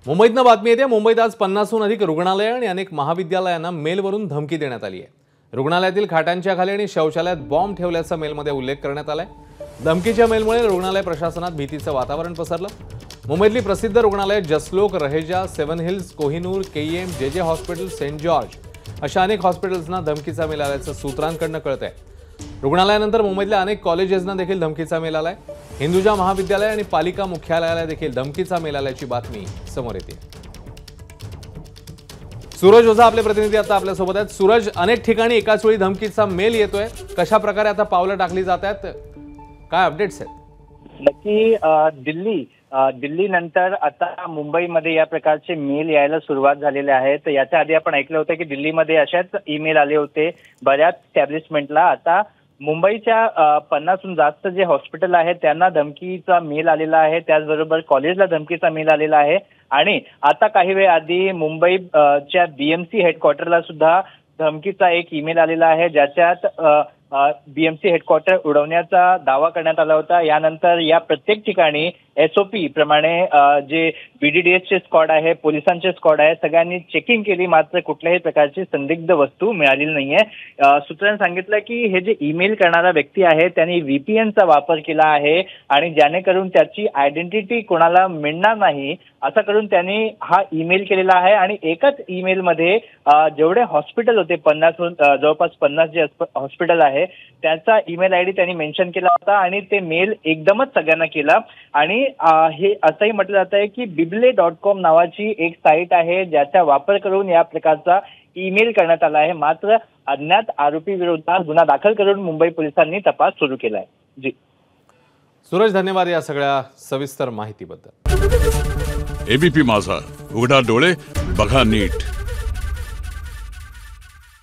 मुंबईतनं बातमी येते। मुंबईत आज 50हून अधिक रुग्णालय आणि अनेक महाविद्यालयांना मेलवरून धमकी देण्यात आली आहे। रुग्णालयातील खाटांच्या खाली आणि शौचालयात बॉम्ब ठेवल्याचा मेलमध्ये उल्लेख करण्यात आलाय। धमकीच्या मेलमुळे रुग्णालय प्रशासनात भीतीचं वातावरण पसरलं। मुंबईतली प्रसिद्ध रुग्णालय जसलोक, रहेजा, सेवन हिल्स, कोहिनूर, केईएम, जेजे हॉस्पिटल, सेंट जॉर्ज अशा अनेक हॉस्पिटल्सना धमकीचा मेल आल्याचं सूत्रांकडून कळतंय। रुग्णालयानंतर मुंबईतल्या अनेक कॉलेजेसना देखील धमकीचा मेल आलाय। हिंदुजा महाविद्यालय आणि पालिका मुख्यालयाला देखील धमकीचा मेल आल्याची बातमी समोर येते। सूरज ओझा आपले प्रतिनिधी आता आपल्या सोबत आहेत। सूरज, अनेक ठिकाणी एकाच वेळी धमकीचा मेल येतोय, कशा प्रकारे आता पावलं टाकली जात आहेत, काय अपडेट्स आहेत? नक्की दिल्ली नंतर आता मुंबईमध्ये या प्रकारचे मेल यायला सुरुवात झालेले आहेत। याच्या आधी आपण ऐकलं होतं की दिल्लीमध्ये अशाच ईमेल आले होते बऱ्याच एस्टॅब्लिशमेंटला। आता मुंबईच्या 50हून जास्त जे हॉस्पिटल आहेत त्यांना धमकीचा मेल आलेला आहे, त्याचबरोबर कॉलेजला धमकीचा मेल आलेला आहे। आणि आता काही वेळ आधी मुंबईच्या बीएमसी हेडक्वार्टरला सुद्धा धमकीचा एक ईमेल आलेला आहे, ज्याच्यात बीएमसी हेडक्वार्टर उडवण्याचा दावा करण्यात आला होता। यानंतर या प्रत्येक ठिकाणी एसओपी प्रमाणे जे बीडीडीएसचे स्क्वॉड आहे, पोलिसांचे स्क्वॉड आहे, सगळ्यांनी चेकिंग केली, मात्र कुठल्याही प्रकारची संदिग्ध वस्तू मिळालेली नाहीये। सूत्रांनी सांगितलं की हे जे ईमेल करणारा व्यक्ती आहे त्यांनी व्हीपीएनचा वापर केला आहे आणि जेणेकरून त्याची आयडेंटिटी कोणाला मिळणार नाही असं करून त्यांनी हा ईमेल केलेला आहे। आणि एकाच ईमेलमध्ये जेवढे हॉस्पिटल होते 50हून जवळपास 50 जे हॉस्पिटल आहे त्याचा ईमेल आयडी त्यांनी मेन्शन केला होता आणि ते मेल एकदमच सगळ्यांना केला। आणि हे असंही म्हटलं जात आहे की bible.com नावाची एक साईट आहे ज्याचा वापर करून या प्रकारचा ईमेल करण्यात आला आहे। मात्र अज्ञात आरोपी विरोधात गुन्हा दाखल करून मुंबई पोलिसांनी तपास सुरू केला आहे। जी सूरज, धन्यवाद या सगळ्या सविस्तर माहितीबद्दल। एबीपी माझा, उघडा डोळे बघा नीट।